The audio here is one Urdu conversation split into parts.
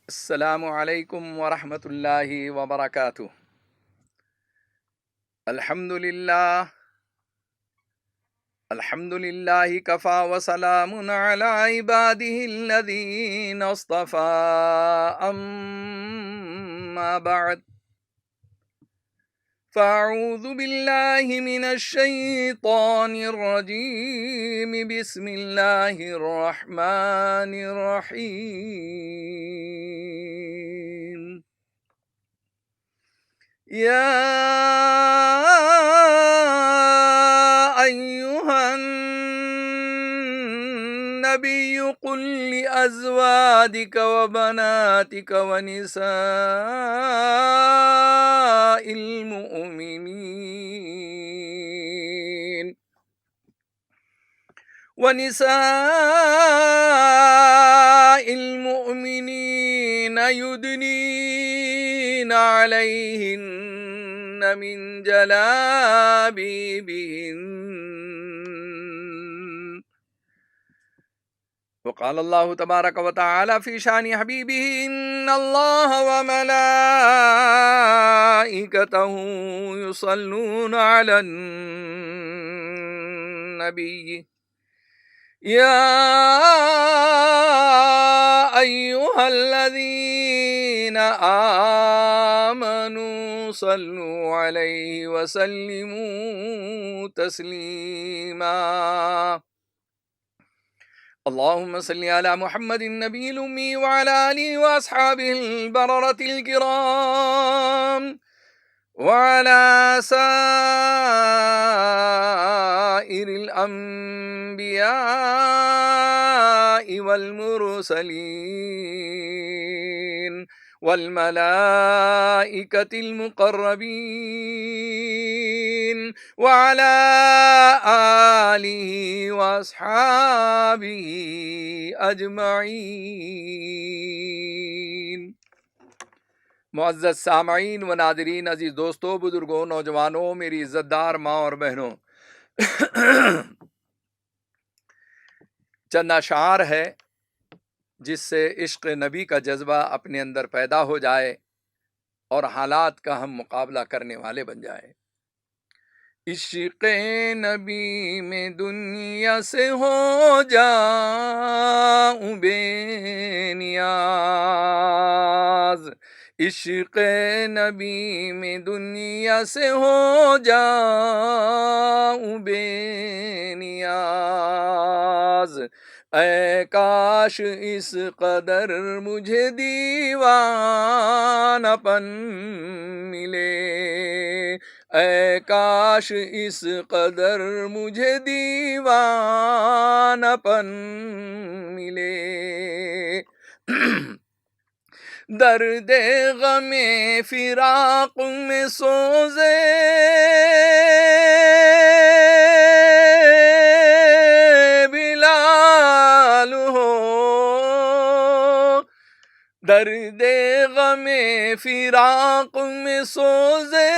السلام علیکم ورحمۃ اللہ وبرکاتہ۔ الحمد للہ کفا وسلام علی عبادہ الذین اصطفى اما بعد فاعوذ باللہ من الشیطان الرجیم بسم اللہ الرحمن الرحیم۔ یا ایہا النبی قل لأزواجک وبناتک ونساء المؤمنين يدنين عليهن من جلابيبهن، وقال الله تبارك وتعالى في شان حبيبه إن الله وملائكته يصلون على النبي يا أيها الذين آمنوا صلوا عليه وسلموا تسليما۔ اللهم صل على محمد النبي الأمي وعلى آله وأصحابه البررة الكرام وعلى سائر الأنبياء والمرسلين والملائكة المقربين وعلى آله وأصحابه أجمعين۔ معزز سامعین و ناظرین، عزیز دوستوں، بزرگوں، نوجوانوں، میری عزت دار ماں اور بہنوں، چند اشعار ہے جس سے عشق نبی کا جذبہ اپنے اندر پیدا ہو جائے اور حالات کا ہم مقابلہ کرنے والے بن جائیں۔ عشق نبی میں دنیا سے ہو جاؤں بے نیاز، عشق نبی میں دنیا سے ہو جاؤں بے نیاز، اے کاش اس قدر مجھے دیوانہ پن ملے، اے کاش اس قدر مجھے دیوانہ پن ملے۔ درد غم فراق میں سوزے بلال ہو، درد غم فراق میں سوزے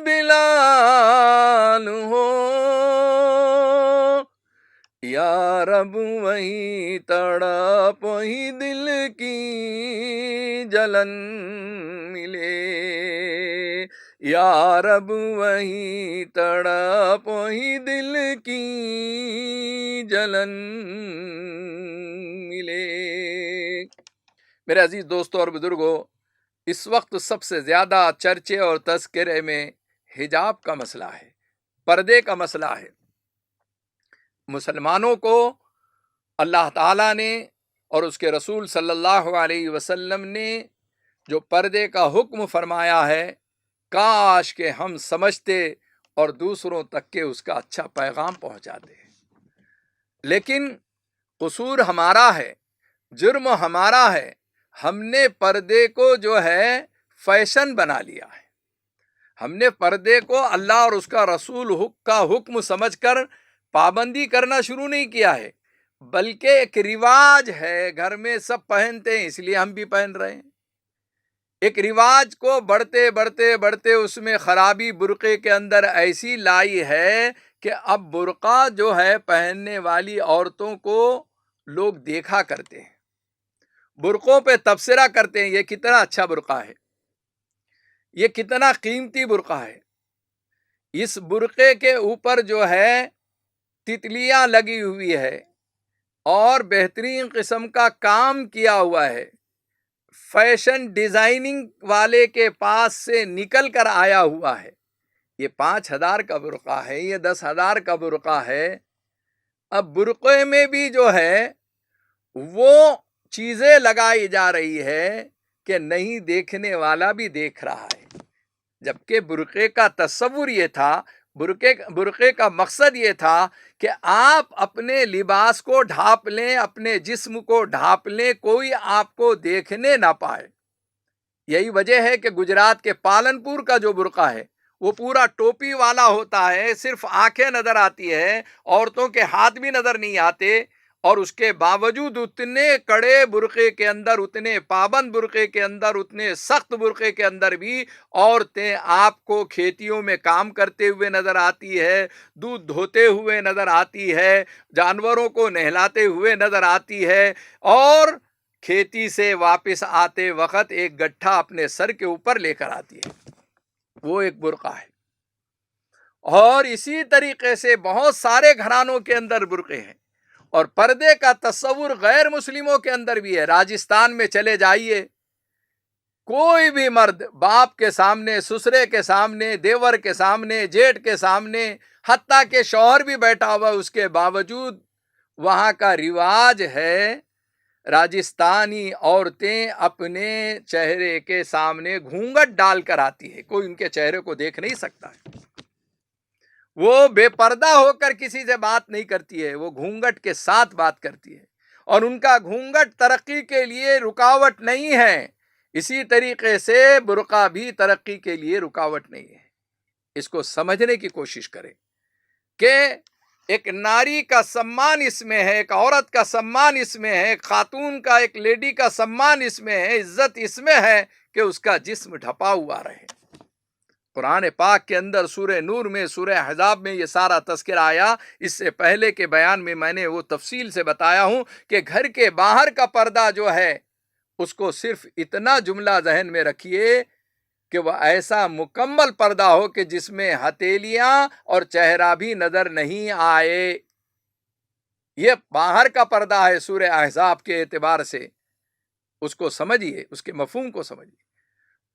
بلال ہو، یا رب وہی تڑپ وہی دل کی جلن ملے، یا رب وہی تڑپ وہی دل کی جلن ملے۔ میرے عزیز دوستوں اور بزرگوں، اس وقت سب سے زیادہ چرچے اور تذکرے میں حجاب کا مسئلہ ہے، پردے کا مسئلہ ہے۔ مسلمانوں کو اللہ تعالیٰ نے اور اس کے رسول صلی اللہ علیہ وسلم نے جو پردے کا حکم فرمایا ہے، کاش کہ ہم سمجھتے اور دوسروں تک کے اس کا اچھا پیغام پہنچاتے، لیکن قصور ہمارا ہے، جرم ہمارا ہے، ہم نے پردے کو جو ہے فیشن بنا لیا ہے، ہم نے پردے کو اللہ اور اس کا رسول کا حکم سمجھ کر پابندی کرنا شروع نہیں کیا ہے، بلکہ ایک رواج ہے، گھر میں سب پہنتے ہیں اس لیے ہم بھی پہن رہے ہیں۔ ایک رواج کو بڑھتے بڑھتے بڑھتے اس میں خرابی برقعے کے اندر ایسی لائی ہے کہ اب برقع جو ہے پہننے والی عورتوں کو لوگ دیکھا کرتے ہیں، برقعوں پہ تبصرہ کرتے ہیں، یہ کتنا اچھا برقع ہے، یہ کتنا قیمتی برقع ہے، اس برقعے کے اوپر جو ہے تتلیاں لگی ہوئی ہے اور بہترین قسم کا کام کیا ہوا ہے، فیشن ڈیزائننگ والے کے پاس سے نکل کر آیا ہوا ہے۔ یہ 5,000 کا برقع ہے، یہ 10,000 کا برقع ہے۔ اب برقعے میں بھی جو ہے وہ چیزیں لگائی جا رہی ہے کہ نہیں دیکھنے والا بھی دیکھ رہا ہے، جبکہ برقعے کا تصور یہ تھا، برقعے کا مقصد یہ تھا کہ آپ اپنے لباس کو ڈھانپ لیں، اپنے جسم کو ڈھانپ لیں، کوئی آپ کو دیکھنے نہ پائے۔ یہی وجہ ہے کہ گجرات کے پالنپور کا جو برقع ہے وہ پورا ٹوپی والا ہوتا ہے، صرف آنکھیں نظر آتی ہے، عورتوں کے ہاتھ بھی نظر نہیں آتے، اور اس کے باوجود اتنے کڑے برقعے کے اندر، اتنے پابند برقعے کے اندر، اتنے سخت برقعے کے اندر بھی عورتیں آپ کو کھیتیوں میں کام کرتے ہوئے نظر آتی ہے، دودھ دھوتے ہوئے نظر آتی ہے، جانوروں کو نہلاتے ہوئے نظر آتی ہے، اور کھیتی سے واپس آتے وقت ایک گٹھا اپنے سر کے اوپر لے کر آتی ہے۔ وہ ایک برقع ہے۔ اور اسی طریقے سے بہت سارے گھرانوں کے اندر برقعے ہیں، اور پردے کا تصور غیر مسلموں کے اندر بھی ہے۔ راجستھان میں چلے جائیے، کوئی بھی مرد باپ کے سامنے، سسرے کے سامنے، دیور کے سامنے، جیٹھ کے سامنے، حتیٰ کہ شوہر بھی بیٹھا ہوا، اس کے باوجود وہاں کا رواج ہے راجستھانی عورتیں اپنے چہرے کے سامنے گھونگھٹ ڈال کر آتی ہے، کوئی ان کے چہرے کو دیکھ نہیں سکتا ہے، وہ بے پردہ ہو کر کسی سے بات نہیں کرتی ہے، وہ گھونگھٹ کے ساتھ بات کرتی ہے، اور ان کا گھونگھٹ ترقی کے لیے رکاوٹ نہیں ہے۔ اسی طریقے سے برقع بھی ترقی کے لیے رکاوٹ نہیں ہے۔ اس کو سمجھنے کی کوشش کریں کہ ایک ناری کا سمان اس میں ہے، ایک عورت کا سمان اس میں ہے، ایک خاتون کا، ایک لیڈی کا سمان اس میں ہے، عزت اس میں ہے کہ اس کا جسم ڈھپا ہوا رہے۔ قرآن پاک کے اندر سورہ نور میں، سورہ احزاب میں یہ سارا تذکرہ آیا۔ اس سے پہلے کے بیان میں میں نے وہ تفصیل سے بتایا ہوں کہ گھر کے باہر کا پردہ جو ہے اس کو صرف اتنا جملہ ذہن میں رکھیے کہ وہ ایسا مکمل پردہ ہو کہ جس میں ہتھیلیاں اور چہرہ بھی نظر نہیں آئے۔ یہ باہر کا پردہ ہے سورہ احزاب کے اعتبار سے، اس کو سمجھیے، اس کے مفہوم کو سمجھیے۔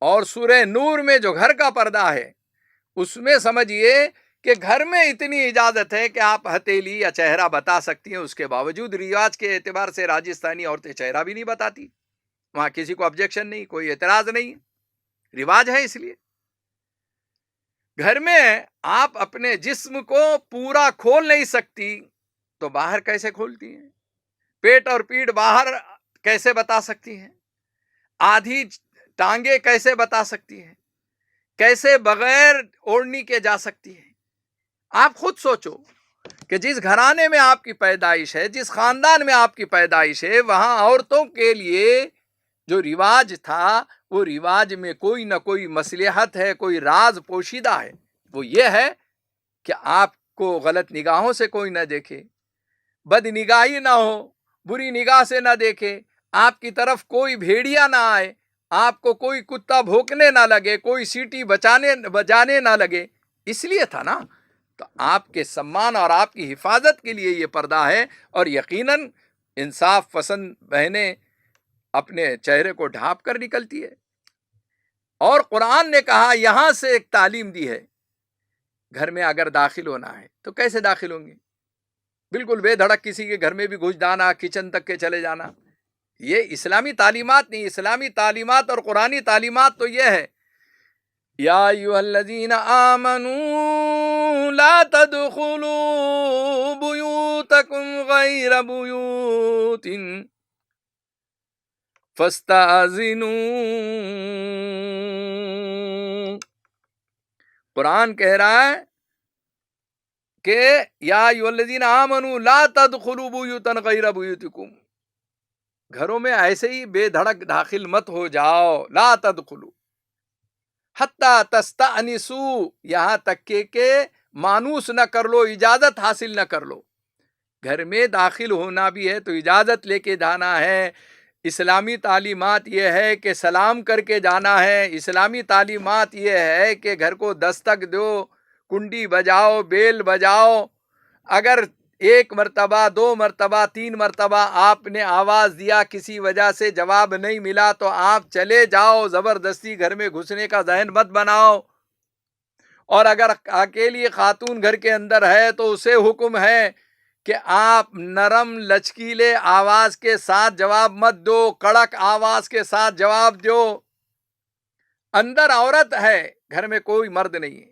اور سورہ نور میں جو گھر کا پردہ ہے اس میں سمجھیے کہ گھر میں اتنی اجازت ہے کہ آپ ہتھیلی یا چہرہ بتا سکتی ہیں، اس کے باوجود رواج کے اعتبار سے راجستھانی عورتیں چہرہ بھی نہیں بتاتی، وہاں کسی کو آبجیکشن نہیں، کوئی اعتراض نہیں، رواج ہے۔ اس لیے گھر میں آپ اپنے جسم کو پورا کھول نہیں سکتی تو باہر کیسے کھولتی ہیں؟ پیٹ اور پیٹھ باہر کیسے بتا سکتی ہیں؟ آدھی ٹانگیں کیسے بتا سکتی ہیں؟ کیسے بغیر اوڑھنی کے جا سکتی ہیں؟ آپ خود سوچو کہ جس گھرانے میں آپ کی پیدائش ہے، جس خاندان میں آپ کی پیدائش ہے، وہاں عورتوں کے لیے جو رواج تھا وہ رواج میں کوئی نہ کوئی مصلحت ہے، کوئی راز پوشیدہ ہے۔ وہ یہ ہے کہ آپ کو غلط نگاہوں سے کوئی نہ دیکھے، بد نگاہی نہ ہو، بری نگاہ سے نہ دیکھے، آپ کی طرف کوئی بھیڑیا نہ آئے، آپ کو کوئی کتا بھونکنے نہ لگے، کوئی سیٹی بجانے نہ لگے۔ اس لیے تھا نا، تو آپ کے سمان اور آپ کی حفاظت کے لیے یہ پردہ ہے۔ اور یقیناً انصاف پسند بہنیں اپنے چہرے کو ڈھانپ کر نکلتی ہے۔ اور قرآن نے کہا، یہاں سے ایک تعلیم دی ہے، گھر میں اگر داخل ہونا ہے تو کیسے داخل ہوں گے؟ بالکل بے دھڑک کسی کے گھر میں بھی گھس جانا، کچن تک کے چلے جانا، یہ اسلامی تعلیمات نہیں۔ اسلامی تعلیمات اور قرآنی تعلیمات تو یہ ہے، یا ایھا الذین آمنوا لا تدخلوا بیوتکم غیر بیوت فاستأذنوا۔ قرآن کہہ رہا ہے کہ یا ایھا الذین آمنوا لا تدخلوا بیوتا غیر بیوتکم، گھروں میں ایسے ہی بے دھڑک داخل مت ہو جاؤ، لا تدخلوا حتی تستأنسوا، یہاں تک کہ مانوس نہ کر لو، اجازت حاصل نہ کر لو۔ گھر میں داخل ہونا بھی ہے تو اجازت لے کے جانا ہے، اسلامی تعلیمات یہ ہے کہ سلام کر کے جانا ہے، اسلامی تعلیمات یہ ہے کہ گھر کو دستک دو، کنڈی بجاؤ، بیل بجاؤ، اگر ایک مرتبہ، دو مرتبہ، تین مرتبہ آپ نے آواز دیا، کسی وجہ سے جواب نہیں ملا تو آپ چلے جاؤ، زبردستی گھر میں گھسنے کا ذہن مت بناؤ۔ اور اگر اکیلی خاتون گھر کے اندر ہے تو اسے حکم ہے کہ آپ نرم لچکیلے آواز کے ساتھ جواب مت دو، کڑک آواز کے ساتھ جواب دو۔ اندر عورت ہے، گھر میں کوئی مرد نہیں ہے،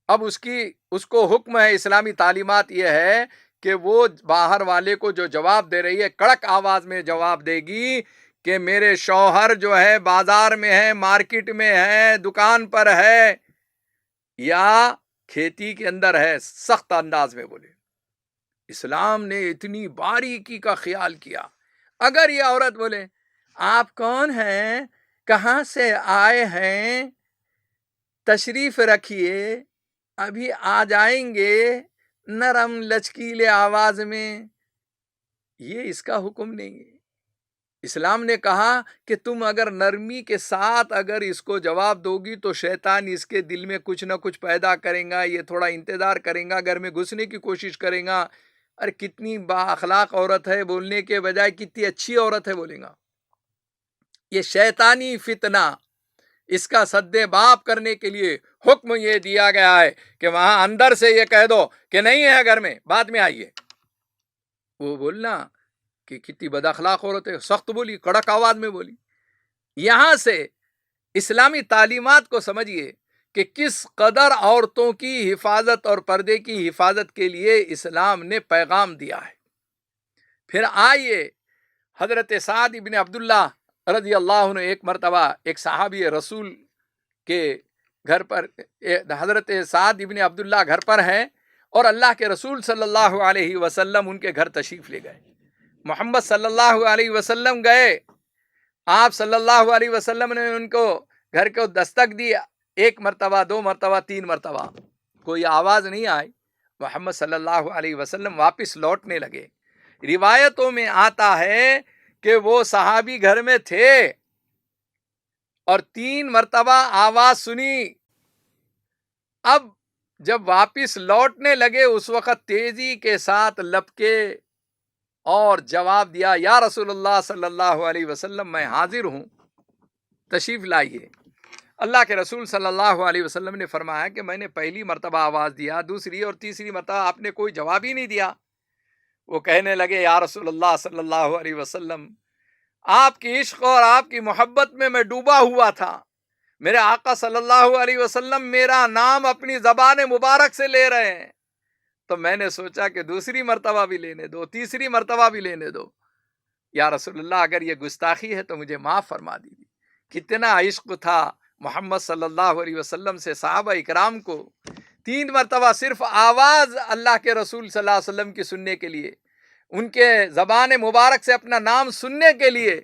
اب اس کو حکم ہے، اسلامی تعلیمات یہ ہے کہ وہ باہر والے کو جو جواب دے رہی ہے کڑک آواز میں جواب دے گی کہ میرے شوہر جو ہے بازار میں ہے، مارکیٹ میں ہے، دکان پر ہے یا کھیتی کے اندر ہے، سخت انداز میں بولے۔ اسلام نے اتنی باریکی کا خیال کیا۔ اگر یہ عورت بولے آپ کون ہیں، کہاں سے آئے ہیں، تشریف رکھیے، ابھی آ جائیں گے، نرم لچکیلے آواز میں، یہ اس کا حکم نہیں ہے۔ اسلام نے کہا کہ تم اگر نرمی کے ساتھ اگر اس کو جواب دو گی تو شیطان اس کے دل میں کچھ نہ کچھ پیدا کرے گا، یہ تھوڑا انتظار کرے گا، گھر میں گھسنے کی کوشش کرے گا، ارے کتنی با اخلاق عورت ہے بولنے کے بجائے کتنی اچھی عورت ہے بولے گا۔ یہ شیطانی فتنہ، اس کا سد باب کرنے کے لیے حکم یہ دیا گیا ہے کہ وہاں اندر سے یہ کہہ دو کہ نہیں ہے گھر میں، بعد میں آئیے۔ وہ بولنا کہ کتنی بد اخلاق عورت ہے، سخت بولی، کڑک آواز میں بولی۔ یہاں سے اسلامی تعلیمات کو سمجھیے کہ کس قدر عورتوں کی حفاظت اور پردے کی حفاظت کے لیے اسلام نے پیغام دیا ہے۔ پھر آئیے حضرت سعد ابن عبداللہ رضی اللہ عنہ، ایک مرتبہ ایک صحابی رسول کے گھر پر، حضرت سعد ابن عبداللہ گھر پر ہیں اور اللہ کے رسول صلی اللہ علیہ وسلم ان کے گھر تشریف لے گئے۔ محمد صلی اللہ علیہ وسلم گئے، آپ صلی اللہ علیہ وسلم نے ان کو گھر کو دستک دیا، ایک مرتبہ، دو مرتبہ، تین مرتبہ، کوئی آواز نہیں آئی۔ محمد صلی اللہ علیہ وسلم واپس لوٹنے لگے۔ روایتوں میں آتا ہے کہ وہ صحابی گھر میں تھے اور تین مرتبہ آواز سنی۔ اب جب واپس لوٹنے لگے اس وقت تیزی کے ساتھ لپکے اور جواب دیا، یا رسول اللہ صلی اللہ علیہ وسلم میں حاضر ہوں، تشریف لائیے۔ اللہ کے رسول صلی اللہ علیہ وسلم نے فرمایا کہ میں نے پہلی مرتبہ آواز دیا، دوسری اور تیسری مرتبہ آپ نے کوئی جواب ہی نہیں دیا۔ وہ کہنے لگے یا رسول اللہ صلی اللہ علیہ وسلم، آپ کی عشق اور آپ کی محبت میں ڈوبا ہوا تھا، میرے آقا صلی اللہ علیہ وسلم میرا نام اپنی زبان مبارک سے لے رہے ہیں، تو میں نے سوچا کہ دوسری مرتبہ بھی لینے دو، تیسری مرتبہ بھی لینے دو۔ یا رسول اللہ اگر یہ گستاخی ہے تو مجھے معاف فرما دیجیے۔ کتنا عشق تھا محمد صلی اللہ علیہ وسلم سے صحابہ اکرام کو، تین مرتبہ صرف آواز اللہ کے رسول صلی اللہ علیہ وسلم کی سننے کے لیے، ان کے زبان مبارک سے اپنا نام سننے کے لیے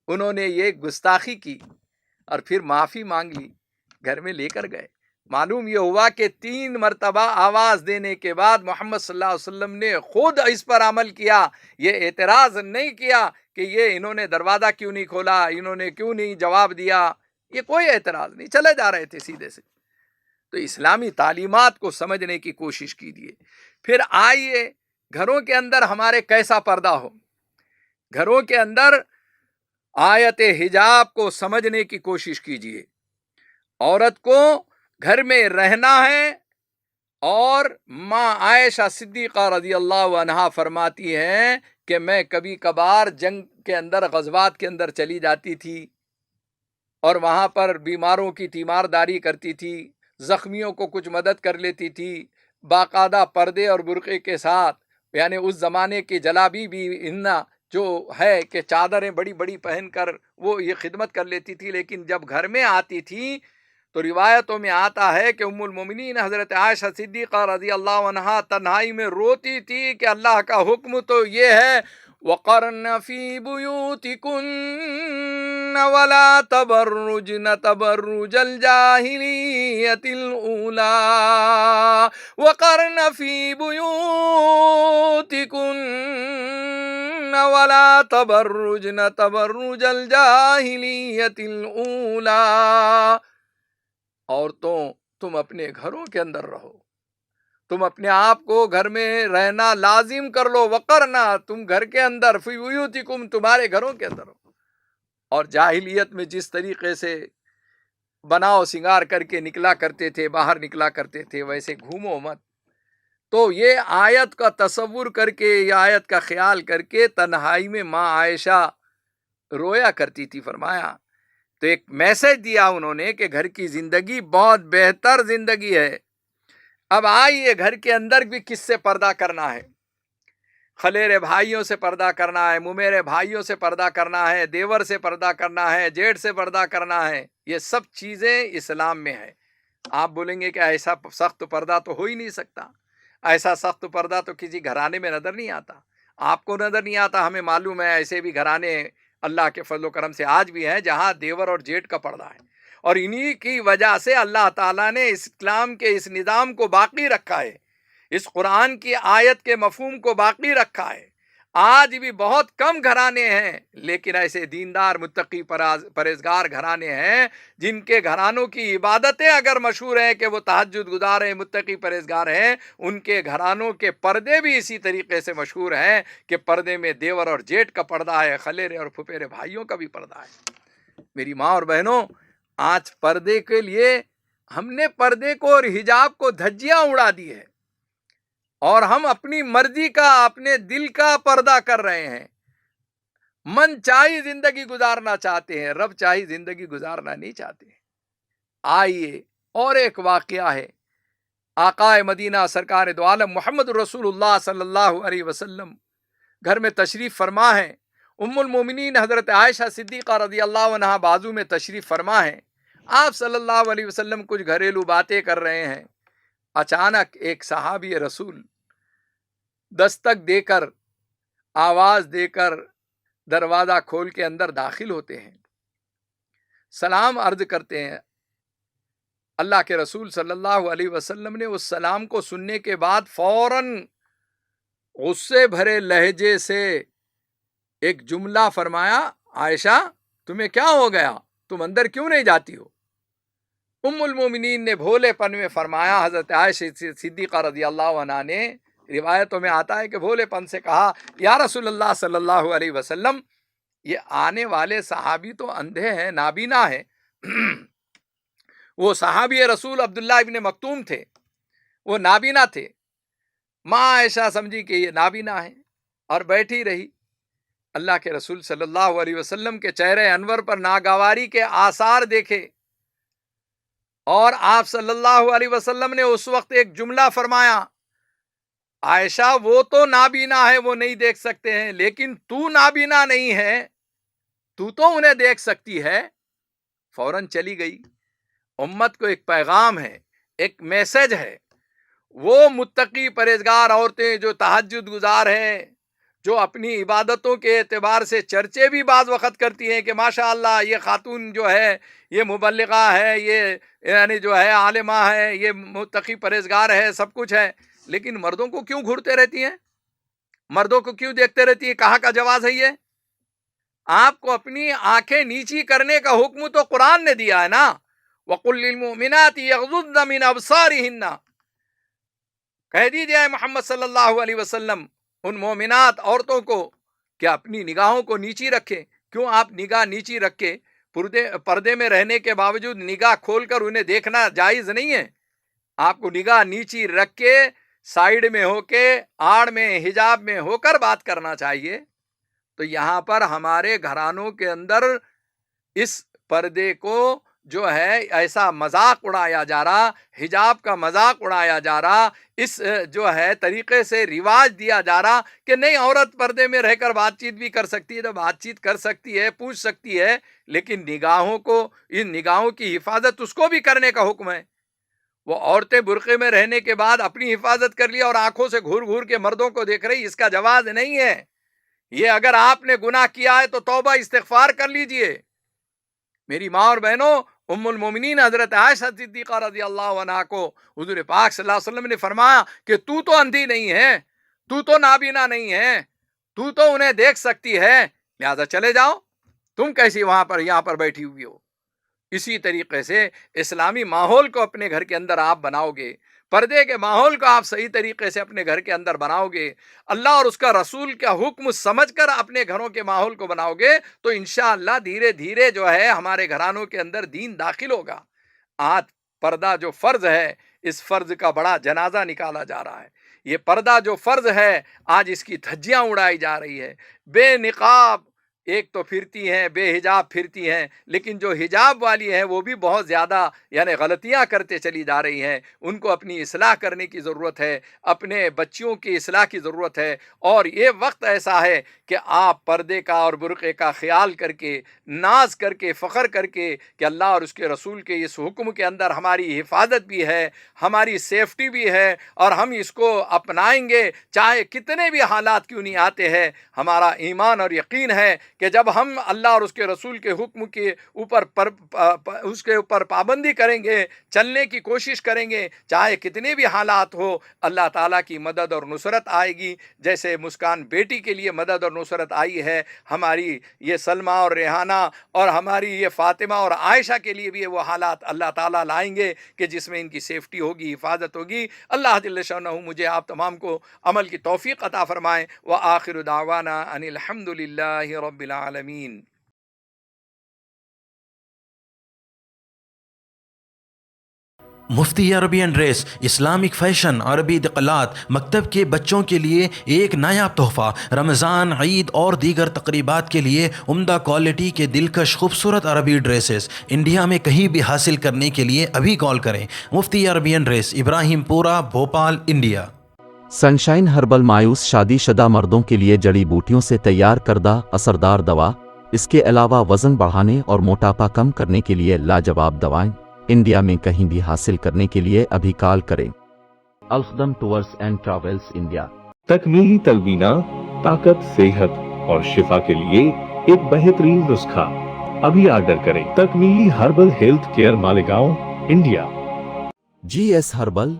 انہوں نے یہ گستاخی کی اور پھر معافی مانگ لی، گھر میں لے کر گئے۔ معلوم یہ ہوا کہ تین مرتبہ آواز دینے کے بعد محمد صلی اللہ علیہ وسلم نے خود اس پر عمل کیا، یہ اعتراض نہیں کیا کہ یہ انہوں نے دروازہ کیوں نہیں کھولا، انہوں نے کیوں نہیں جواب دیا، یہ کوئی اعتراض نہیں، چلے جا رہے تھے سیدھے سے۔ تو اسلامی تعلیمات کو سمجھنے کی کوشش کیجیے۔ پھر آئیے گھروں کے اندر ہمارے کیسا پردہ ہو، گھروں کے اندر آیت حجاب کو سمجھنے کی کوشش کیجیے۔ عورت کو گھر میں رہنا ہے، اور ماں عائشہ صدیقہ رضی اللہ عنہا فرماتی ہیں کہ میں کبھی کبھار جنگ کے اندر، غزوات کے اندر چلی جاتی تھی اور وہاں پر بیماروں کی تیمارداری کرتی تھی، زخمیوں کو کچھ مدد کر لیتی تھی، باقاعدہ پردے اور برقعے کے ساتھ، یعنی اس زمانے کی جلابی بھی اننا جو ہے کہ چادریں بڑی بڑی پہن کر وہ یہ خدمت کر لیتی تھی، لیکن جب گھر میں آتی تھی تو روایتوں میں آتا ہے کہ ام المومنین حضرت عائشہ صدیقہ رضی اللہ عنہا تنہائی میں روتی تھی کہ اللہ کا حکم تو یہ ہے وَقَرْنَ فِي بُيُوتِكُنَّ وَلَا تَبَرُّجْنَ تَبَرُّجَ الْجَاهِلِيَّةِ الْأُولَىٰ وَقَرْنَ فِي بُيُوتِكُنَّ ولا تبرجن تبرج الجاہلیت الاولی، عورتوں تم اپنے گھروں کے اندر رہو، تم اپنے آپ کو گھر میں رہنا لازم کر لو، وقرنا، تم گھر کے اندر، فی بیوتکم، تمہارے گھروں کے اندر ہو، اور جاہلیت میں جس طریقے سے بناؤ سنگار کر کے نکلا کرتے تھے، باہر نکلا کرتے تھے، ویسے گھومو مت۔ تو یہ آیت کا تصور کر کے، یہ آیت کا خیال کر کے تنہائی میں ماں عائشہ رویا کرتی تھی۔ فرمایا تو ایک میسج دیا انہوں نے کہ گھر کی زندگی بہت بہتر زندگی ہے، اب آئیے گھر کے اندر بھی کس سے پردہ کرنا ہے، خلیرے بھائیوں سے پردہ کرنا ہے، ممیرے بھائیوں سے پردہ کرنا ہے، دیور سے پردہ کرنا ہے، جیٹھ سے پردہ کرنا ہے، یہ سب چیزیں اسلام میں ہے۔ آپ بولیں گے کہ ایسا سخت پردہ تو ہو ہی نہیں سکتا، ایسا سخت پردہ تو کسی گھرانے میں نظر نہیں آتا، آپ کو نظر نہیں آتا، ہمیں معلوم ہے ایسے بھی گھرانے اللہ کے فضل و کرم سے آج بھی ہیں جہاں دیور اور جیٹھ کا پردہ ہے، اور انہی کی وجہ سے اللہ تعالیٰ نے اسلام کے اس نظام کو باقی رکھا ہے، اس قرآن کی آیت کے مفہوم کو باقی رکھا ہے۔ آج بھی بہت کم گھرانے ہیں، لیکن ایسے دیندار متقی پرہیزگار گھرانے ہیں جن کے گھرانوں کی عبادتیں اگر مشہور ہیں کہ وہ تہجد گزار ہیں، متقی پرہیزگار ہیں، ان کے گھرانوں کے پردے بھی اسی طریقے سے مشہور ہیں کہ پردے میں دیور اور جیٹھ کا پردہ ہے، خلیرے اور پھپھیرے بھائیوں کا بھی پردہ ہے۔ میری ماں اور بہنوں، آج پردے کے لیے ہم نے پردے کو اور حجاب کو دھجیاں اڑا دی ہے، اور ہم اپنی مرضی کا، اپنے دل کا پردہ کر رہے ہیں، من چاہی زندگی گزارنا چاہتے ہیں، رب چاہی زندگی گزارنا نہیں چاہتے۔ آئیے اور ایک واقعہ ہے، آقا مدینہ سرکار دو عالم محمد رسول اللہ صلی اللہ علیہ وسلم گھر میں تشریف فرما ہے، ام المومنین حضرت عائشہ صدیقہ رضی اللہ عنہا بازو میں تشریف فرما ہے، آپ صلی اللہ علیہ وسلم کچھ گھریلو باتیں کر رہے ہیں، اچانک ایک صحابی رسول دستک دے کر، آواز دے کر دروازہ کھول کے اندر داخل ہوتے ہیں، سلام عرض کرتے ہیں۔ اللہ کے رسول صلی اللہ علیہ وسلم نے اس سلام کو سننے کے بعد فوراً غصے بھرے لہجے سے ایک جملہ فرمایا، عائشہ تمہیں کیا ہو گیا، تم اندر کیوں نہیں جاتی ہو؟ ام المومنین نے بھولے پن میں فرمایا، حضرت عائشہ صدیقہ رضی اللہ عنہا نے، روایتوں میں آتا ہے کہ بھولے پن سے کہا، یا رسول اللہ صلی اللہ علیہ وسلم، یہ آنے والے صحابی تو اندھے ہیں، نابینا ہیں۔ وہ صحابی رسول عبداللہ ابن مکتوم تھے، وہ نابینا تھے۔ ماں عائشہ سمجھی کہ یہ نابینا ہیں اور بیٹھی رہی۔ اللہ کے رسول صلی اللہ علیہ وسلم کے چہرے انور پر ناگواری کے آثار دیکھے، اور آپ صلی اللہ علیہ وسلم نے اس وقت ایک جملہ فرمایا، عائشہ وہ تو نابینا ہے، وہ نہیں دیکھ سکتے ہیں، لیکن تو نابینا نہیں ہے، تو انہیں دیکھ سکتی ہے۔ فوراً چلی گئی۔ امت کو ایک پیغام ہے، ایک میسج ہے، وہ متقی پرہیزگار عورتیں جو تہجد گزار ہیں، جو اپنی عبادتوں کے اعتبار سے چرچے بھی بعض وقت کرتی ہیں کہ ماشاءاللہ یہ خاتون جو ہے یہ مبلغہ ہے، یہ یعنی جو ہے عالمہ ہے، یہ متقی پرہیزگار ہے، سب کچھ ہے، لیکن مردوں کو کیوں گھورتے رہتی ہیں، مردوں کو کیوں دیکھتے رہتی ہیں؟ کہاں کا جواز ہے یہ؟ آپ کو اپنی آنکھیں نیچی کرنے کا حکم تو قرآن نے دیا ہے نا، وَقُلْ لِلْمُؤْمِنَاتِ يَغْضُضْنَ مِنْ أَبْصَارِهِنَّ، کہہ دیجئے محمد صلی اللہ علیہ وسلم ان مومنات عورتوں کو کہ اپنی نگاہوں کو نیچی رکھیں۔ کیوں آپ نگاہ نیچی رکھ کے پردے میں رہنے کے باوجود نگاہ کھول کر انہیں دیکھنا جائز نہیں ہے؟ آپ کو نگاہ نیچی رکھ کے، سائیڈ میں ہو کے، آڑ میں، حجاب میں ہو کر بات کرنا چاہیے۔ تو یہاں پر ہمارے گھرانوں کے اندر اس پردے کو جو ہے ایسا مذاق اڑایا جا رہا، حجاب کا مذاق اڑایا جا رہا، اس جو ہے طریقے سے رواج دیا جا رہا کہ نہیں، عورت پردے میں رہ کر بات چیت بھی کر سکتی ہے، تو بات چیت کر سکتی ہے، پوچھ سکتی ہے، لیکن نگاہوں کو، ان نگاہوں کی حفاظت اس کو بھی کرنے کا حکم ہے۔ وہ عورتیں برقعے میں رہنے کے بعد اپنی حفاظت کر لی اور آنکھوں سے گھور گھور کے مردوں کو دیکھ رہی، اس کا جواز نہیں ہے۔ یہ اگر آپ نے گناہ کیا ہے تو توبہ استغفار کر لیجئے۔ میری ماں اور بہنوں، ام المومنین حضرت عائشہ صدیقہ رضی اللہ عنہا کو حضور پاک صلی اللہ علیہ وسلم نے فرمایا کہ تو اندھی نہیں ہے، تو نابینا نہیں ہے، تو تو انہیں دیکھ سکتی ہے، لہذا چلے جاؤ، تم کیسی یہاں پر بیٹھی ہوئی ہو۔ اسی طریقے سے اسلامی ماحول کو اپنے گھر کے اندر آپ بناؤ گے، پردے کے ماحول کو آپ صحیح طریقے سے اپنے گھر کے اندر بناؤ گے، اللہ اور اس کا رسول کا حکم سمجھ کر اپنے گھروں کے ماحول کو بناؤ گے، تو انشاءاللہ دھیرے دھیرے جو ہے ہمارے گھرانوں کے اندر دین داخل ہوگا۔ آج پردہ جو فرض ہے، اس فرض کا بڑا جنازہ نکالا جا رہا ہے۔ یہ پردہ جو فرض ہے، آج اس کی دھجیاں اڑائی جا رہی ہے۔ بے نقاب ایک تو پھرتی ہیں، بے حجاب پھرتی ہیں، لیکن جو حجاب والی ہیں وہ بھی بہت زیادہ یعنی غلطیاں کرتے چلی جا رہی ہیں۔ ان کو اپنی اصلاح کرنے کی ضرورت ہے، اپنے بچیوں کی اصلاح کی ضرورت ہے، اور یہ وقت ایسا ہے کہ آپ پردے کا اور برقعے کا خیال کر کے، ناز کر کے، فخر کر کے کہ اللہ اور اس کے رسول کے اس حکم کے اندر ہماری حفاظت بھی ہے، ہماری سیفٹی بھی ہے، اور ہم اس کو اپنائیں گے چاہے کتنے بھی حالات کیوں نہیں آتے ہیں۔ ہمارا ایمان اور یقین ہے کہ جب ہم اللہ اور اس کے رسول کے حکم کے اوپر پابندی کریں گے، چلنے کی کوشش کریں گے، چاہے کتنے بھی حالات ہو، اللہ تعالیٰ کی مدد اور نصرت آئے گی۔ جیسے مسکان بیٹی کے لیے مدد اور نصرت آئی ہے، ہماری یہ سلمہ اور ریحانہ اور ہماری یہ فاطمہ اور عائشہ کے لیے بھی وہ حالات اللہ تعالیٰ لائیں گے کہ جس میں ان کی سیفٹی ہوگی، حفاظت ہوگی۔ اللہ جل شانہ مجھے آپ تمام کو عمل کی توفیق عطا فرمائیں۔ وآخر دعوانا ان الحمد للہ رب العالمین۔ مفتی عربین ڈریس، اسلامک فیشن، عربی دقلات، مکتب کے بچوں کے لیے ایک نایاب تحفہ۔ رمضان، عید اور دیگر تقریبات کے لیے عمدہ کوالٹی کے دلکش خوبصورت عربی ڈریسز انڈیا میں کہیں بھی حاصل کرنے کے لیے ابھی کال کریں۔ مفتی عربین ڈریس، ابراہیم پورہ، بھوپال، انڈیا۔ سنشائن ہربل مایوس شادی شدہ مردوں کے لیے جڑی بوٹیوں سے تیار کردہ اثردار دوا۔ اس کے علاوہ وزن بڑھانے اور موٹاپا کم کرنے کے لیے لاجواب دوائیں انڈیا میں کہیں بھی حاصل کرنے کے لیے ابھی کال کریں۔ الخدم ٹورز اینڈ ٹریولز انڈیا۔ تکمیلی تلبینہ، طاقت، صحت اور شفا کے لیے ایک بہترین نسخہ۔ ابھی آرڈر کریں۔ تکمیلی herbal health care, Malegaon, India. G S herbal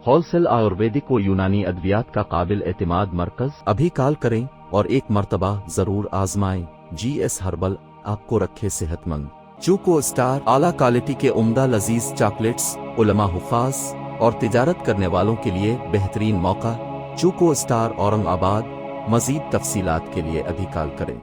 wholesale Ayurvedic و یونانی ادویات کا قابل اعتماد مرکز۔ ابھی کال کریں اور ایک مرتبہ ضرور آزمائیں۔ جی ایس ہربل آپ کو رکھے صحت مند۔ چوکو اسٹار اعلیٰ کوالٹی کے عمدہ لذیذ چاکلیٹس، علماء، حفاظ اور تجارت کرنے والوں کے لیے بہترین موقع۔ چوکو اسٹار، اورنگ آباد۔ مزید تفصیلات کے لیے ابھی کال کریں۔